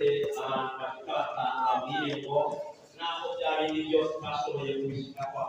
ndetse abantu bashika batangabwiye ngo naho byari n'ibyo twashoboye kubishika kwa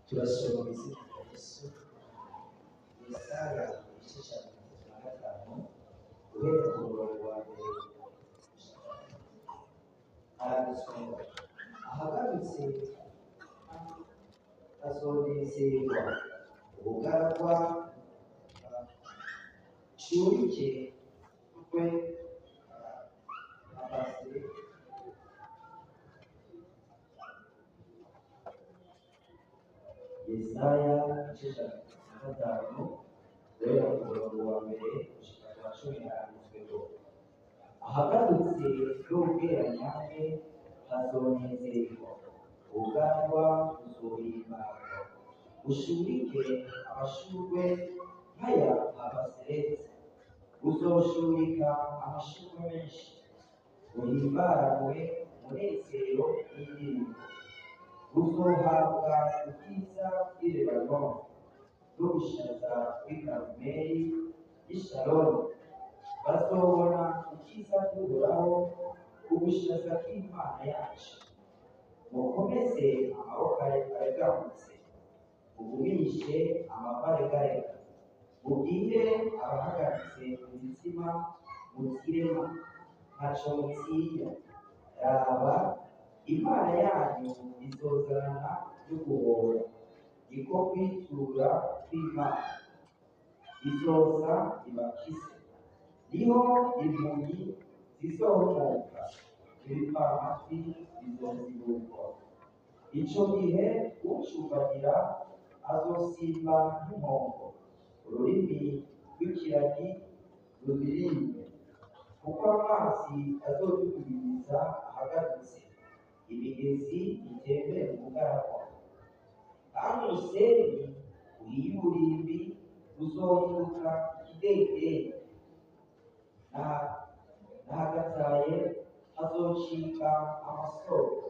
turasoma izina rya Yesu Yesaya igice cya 35 guhera ku murongo wa mbere handitswe ngo ahagarutse azonezerwa ubugaragwa cyurike kwe abase Yesaya igice cya 35 guhera ku murongo wa mbere gushika ku wa 10 handitswe ngo ahagarutse y'ubweranyane hazonezerwa ubugaragwa buzohimbazwa bushurike amashurwe nk'aya abaseretse buzoshurika amashurwe menshi buhimbaranwe umunezero n'indirimbo buzohabwa ubwiza bw'Ilebanoni n'ubushaza bw'i Karumeli y'i Sharoni bazobona ubwiza bw'Uhoraho ubushaza bw'Imana yacu mukomeze amaboko aregambutse mugumishe amabaregarega mubwire abahagaritse imitima mutirema ntaco mutinya raba Imana yanyu izozana n'uguhora niko kwitura kw'Imana izoza ibakize niho impumyi zizohomoka ibipfamatwi bizozibugwa ico gihe ucumbagira azosimba nk'impongo ururimi rw'ikiragi rubirimbe kuko amazi azodugubiriza ahagarutse imigezi itembere mu bugaragwa kandi umusenyi w'uburimbi uzohinduka ikidengeri n'ahagataye hazocika amasoko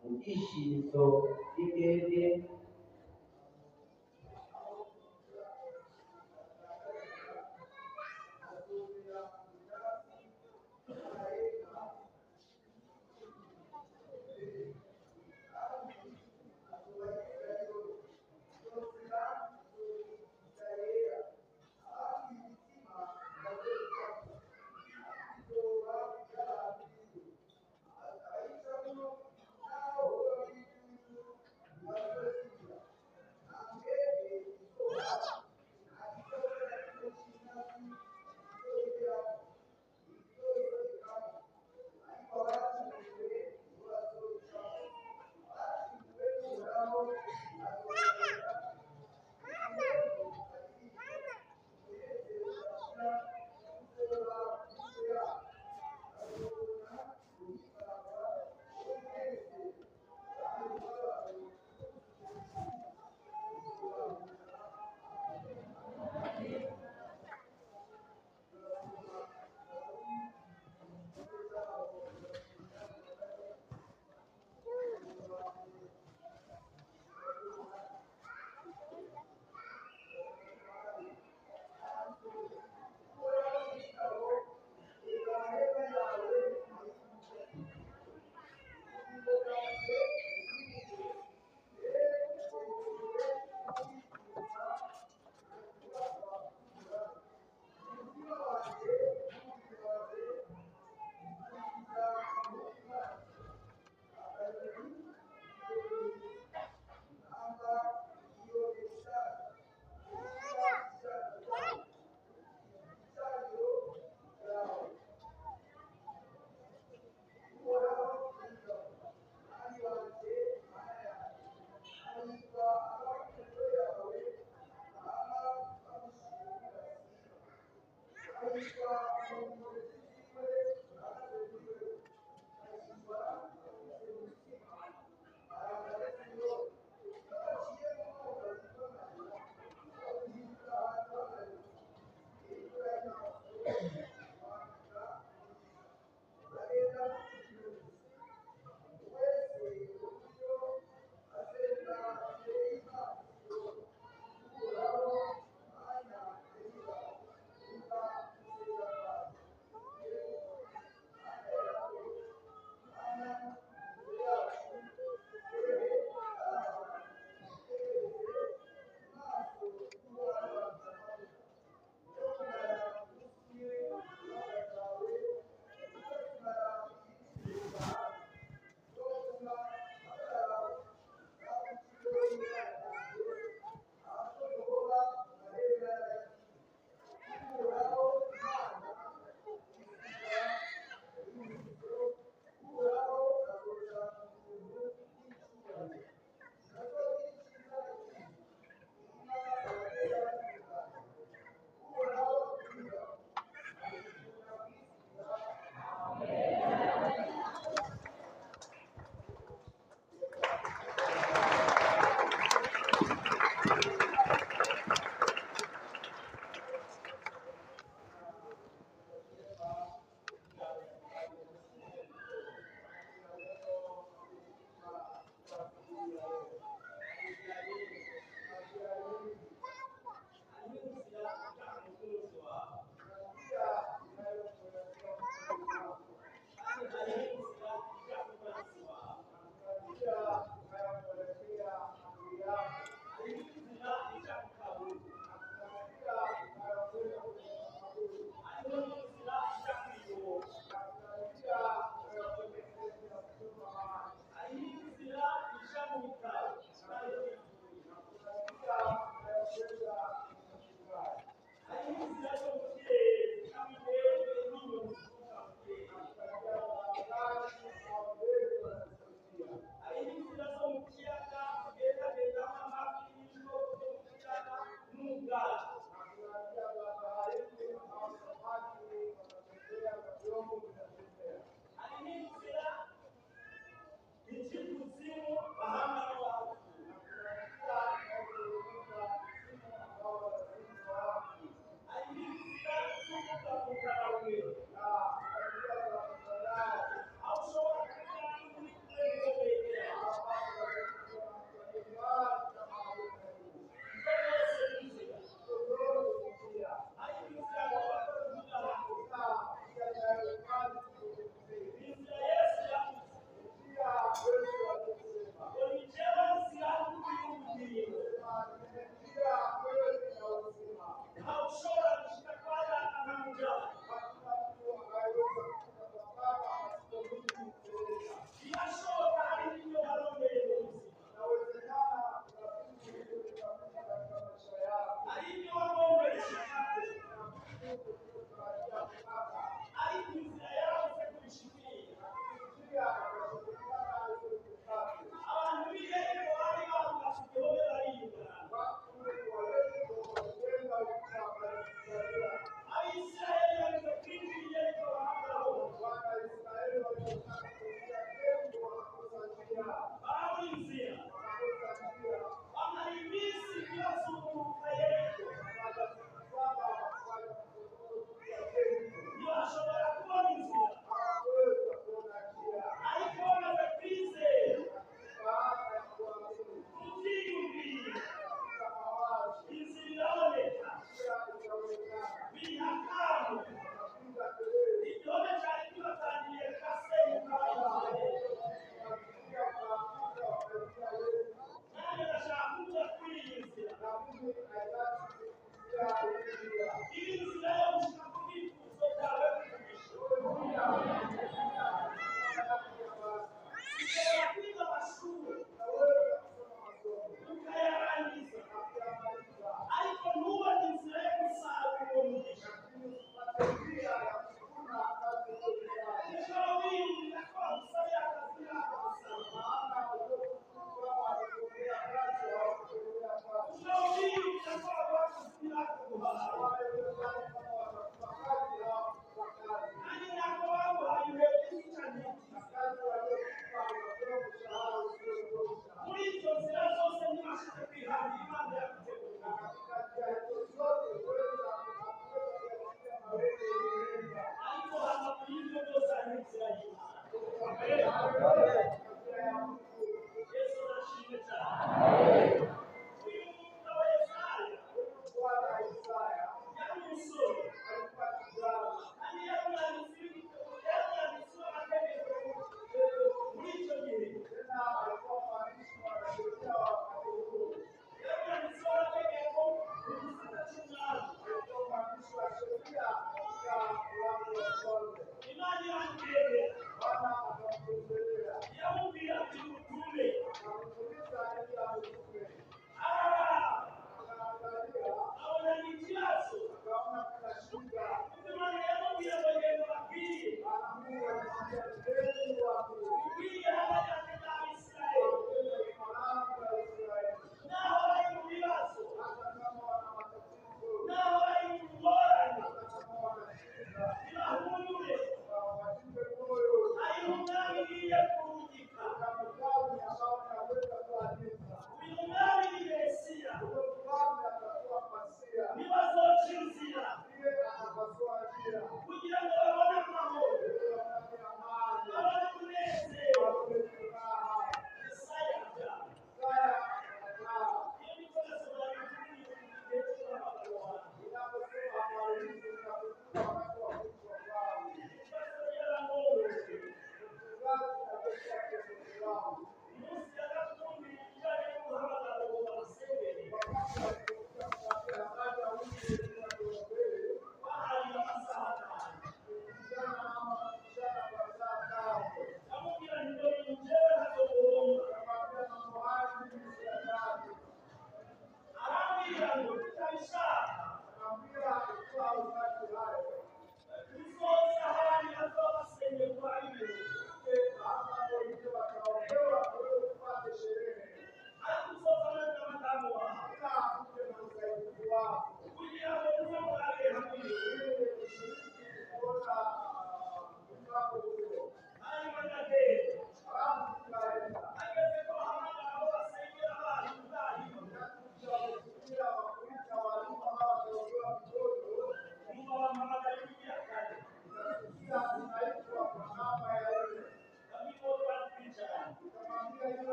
mu bwishimizo bw'ibwebwe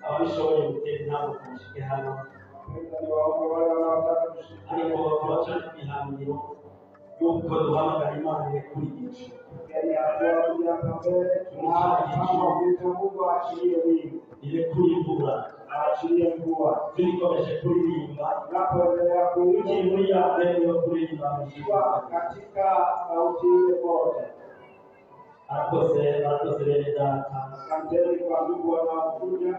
ababishoboye gutera intambwe kumushike hano ariko turacyari ku ihangiro y'uko duhamagara Imana kuri igice ile kuivura tulikomeje kuririmba tugiye muri ya mbere yo kuririmba katika sauti ile moja. arakoze bene data. Asanteni kwa ndugu wanaokuja.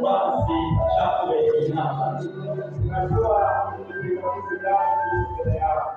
Basi chakwe inama Najua viongozi ndani mbele yao.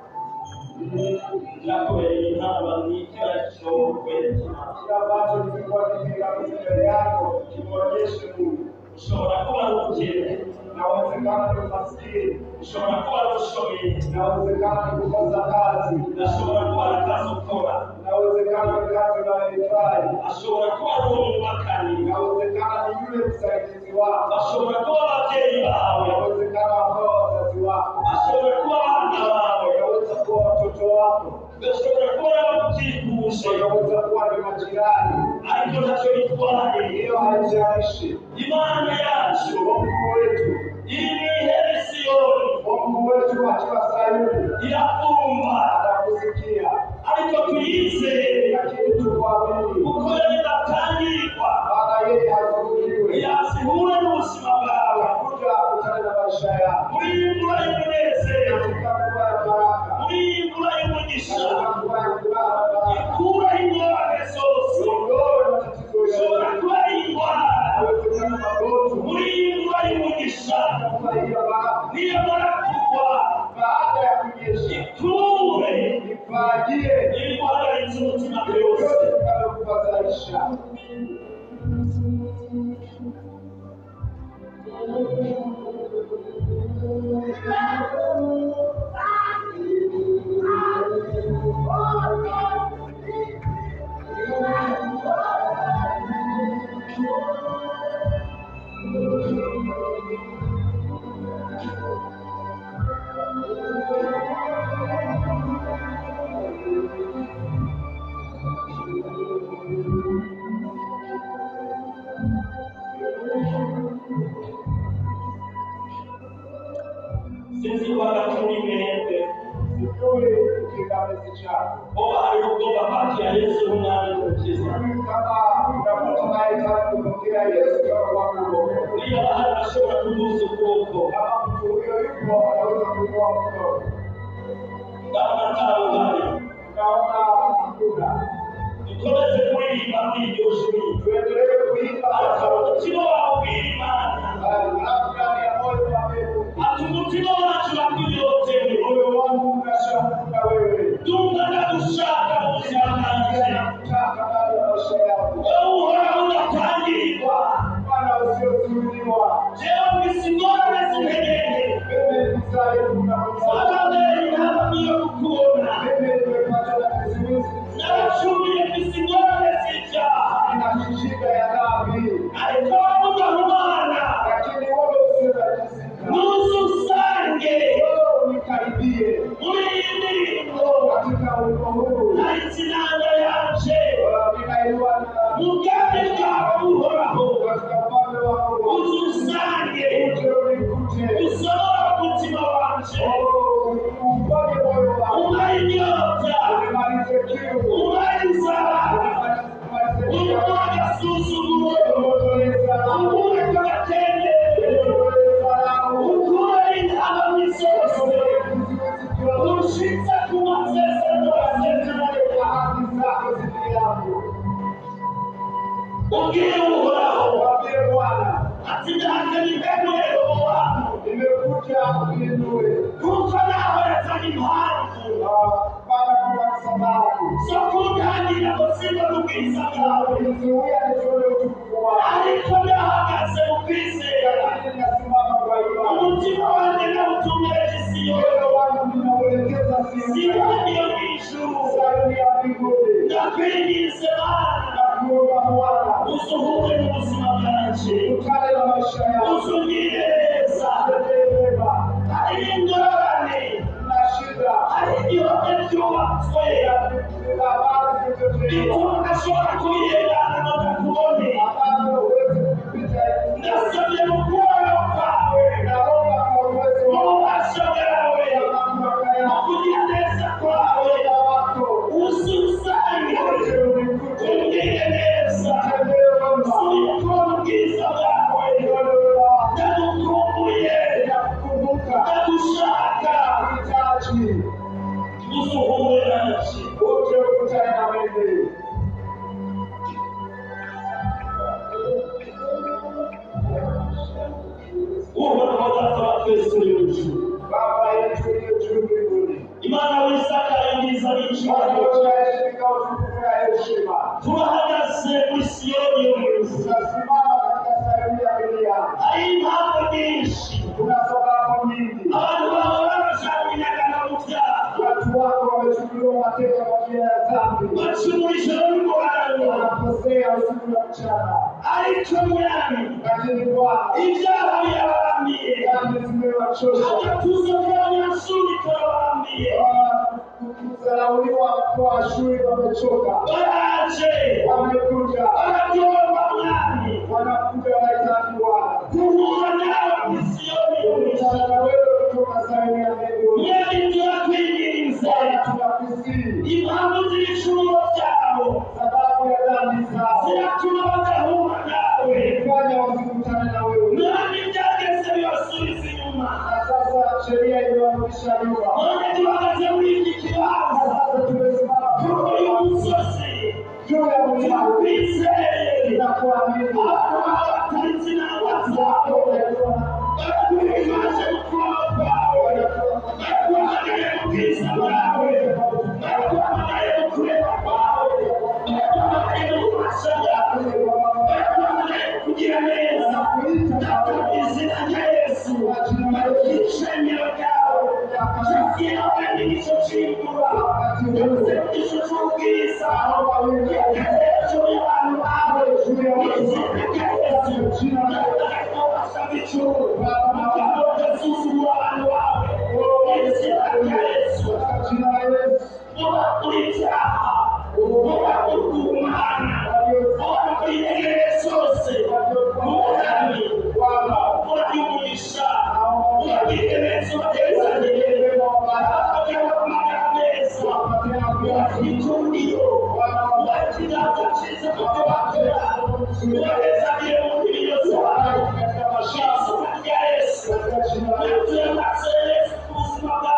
chakwe inama ni kila chokwe Kila ambacho kilikuwa kimekabidhi mbele yako kimwonyeshe Mungu. ushobora kuba ari ubukene, Inawezekana ni maskini, ushobora kuba ari ushoboye, inawezekana ni kukosa kazi, ashobora kuba ari akazi ukora, inawezekana ni kazi unayoifanya, ashobora kuba ari umwubakani, inawezekana ni yule msaidizi wako, ashobora kuba ababyeyi bawe, inawezekana wao wazazi wako, ashobora kuba abana bawe, inaweza kuwa watoto wako, gashobora kuba ababyihuse, inaweza kuwa ni majirani. ariko ntacyo bitwaye. Hiyo haijalishi. Imana yacu Mungu wetu, iri heri Siyoni, Mungu wetu akiwa Sayuni irakumva anakusikia, ariko tuyizere, lakini tumwamini, kuko yadatangirwa maana yeye hazuiliwi. yazihure n'ubuzima bwawe Anakuja akutane na maisha yako muri iyi mvura y'umunezero, katika mvua ya baraka, muri iyi mvura y'umugisha, katika mvua ya furaha na baraka. ikura ingorane zose, Ondoe matatizo ushobora yote, kuba ari indwara, inawezekana magonjwa, muri iyi mvura y'umugisha mvua hii ya baraka, niyamara kugwa baada ya kunyesha, ikure kizazi chako. hariho ugomba kwakira Yesu nk'umwami n'umukiza. Kama unapotamani kupokea Yesu kama Bwana na Mwokozi, niyo bahari bashobora kuduza ukuboko, kama mtu huyo yupo anaweza kuinua mkono. ndabona ntawe uhari. Naona hakuna. dukomeze kuririmba muri iryo jwi, Tuendelee kuimba ariko umutima wawe ubwira Imana ndani ya moyo wako. ati umutima wacu urakunyotewe, Moyo wangu unashafuka wewe. ndumva ndagushaka mu buzima bwanjye. Nataka ndani ya maisha yangu. wowe uhoraho udatangirirwa, Bwana usiozuiliwa. jewe mfise ingorane z'intege, Mimi ni mzaifu na mzaifu. ababyeyi ntabamiye kukubona, Mimi nimepata na kizuizi. naracumuye mfise ingorane z'ibyaha, Nina shida ya dhambi. ariko wowe udahumana Lakini wewe usiyotajisika. nuze usange Wewe unikaribie. muri iyi ndirimbo Katika wimbo huu. nahise inanga yanje Ninainua na mu bwami bwawe buhoraho, katika upande wako. uze usange Uje unikute. usohora umutima wanje, Uponye moyo wangu. umpaye inyota, Unimalize kiu. umpaye inzara, Unimalize umpaye kiu. agasuzuguro, Uondolee salama. ukure kagatendere, Uondolee salama. ukure intama n'isose, Uondolee kizuizi chote. ushitse ku masezerano wasezeranye. Ahadi zako zidi yangu. ubwire uhoraho Mwambie Bwana, ati ndaje nibenuye roho wangu, nimekuja uinue. kuko nawe yazanye impamvu Bwana, kuna sababu. zo kuntangira ngo simba ubwiza bwawe, Unizuia nisione utukufu wako. ariko ndahagaze mu kwizera, Lakini ninasimama kwa imani. umutima wanjye nawutumyeje Siyoni, Moyo wangu ninauelekeza Siyoni Sayuni. yo mw'ijuru. Sayuni ya mbinguni. ndakwinginze Mana, Nakuomba Bwana, usuhure mu buzima bwanje, ukale na maisha yangu. usungire neza. Utendee wema. hari ingorane, Nina shida. hari igihome cyubatswe Nina habari zilizojengwa bituma ntashobora kubirengana ngo ndakubone. ambazo huwezi kupita. ndasabye mu kubona kwawe, Naomba kwa uwezo mu bubasha bwawe, wa mamlaka mu yako. kugira neza kwawe, Wema wako. uze usange Uje unikute. umbwire neza, Utendee wema. subikora ubwiza bwawe. Nione wema wako. ndagukumbuye, Ninakukumbuka. ndagushaka, Nahitaji. usuhure nanje. Uje ukutane na mimi. uhoraho data wa twese uri mu ijuru, Baba yetu uliye juu mbinguni. imana w'isaka y'ubwiza n'icyubahiro, Tunaheshimika utukufu na heshima. turahagaze muri Siyoni yo mu ijuru. Tunasimama katika Sayuni ya duniani. hari impamvu nyinshi Kuna sababu nyingi. abantu bahora bashakanyagana mu byaha, Watu wako wamechukuliwa mateka kwa njia ya dhambi. bacumura ijoro n'umurango, Wanakosea usiku na mchana. ariko mwami Lakini Bwana, ibyaha birabaramiye, dhambi zimewachosha. agatuza k'abanyashuri karabamiye, Kudharauliwa kwa shule wamechoka. baraje Wamekuja. barabyumva mwami, Wanakuja wanahitaji Bwana. guhura nawe muri Siyoni yo mu ijuru. Kukutana na wewe kutoka Sayuni ya mbinguni. mwami turakwinginze, Bwana, tunakusihi. impamvu z'ibicumuro byabo Sababu ya dhambi zao. ziratuma badahura nawe, Fanya wasikutane na wewe. mwami byageze bibasubiza inyuma. Na sasa sheria imewarudisha nyuma. none duhagaze muri iki Na kibanza sasa tumesimama kuri uyu musozi, juu ya mlima. turakwizeye. Tunakuamini. abantu baba bataritse inama zabo, baraguhimbaje mu kuboko kwawe, baraguhamagaye mu bwiza bwawe, baraguhamagaye mu kureba kwawe, baraguhamagaye mu bubasha bwawe, baraguhamagaye mu kugira neza. Data mu izina rya Yesu, barukishengero ryawe, cyakira wenda igico cy'imvura, yavuze mu gico cy'ubwiza, yageze hejuru y'abantu bawe, mu izina rya Yesu, baraguhamagaye mu bubasha bw'ijuru, bakazuzugura abantu bawe, mu izina rya Yesu, muba kuri ibyaha, muba kuri guhumana, muba kuri integerere zose, muhorane, mukora y'umugisha, mubabwire neza ubatezanire, abagabo bamagana neza, ukatie mwili yote katika mashamba ya Yesu. Tunataka Yesu kusimama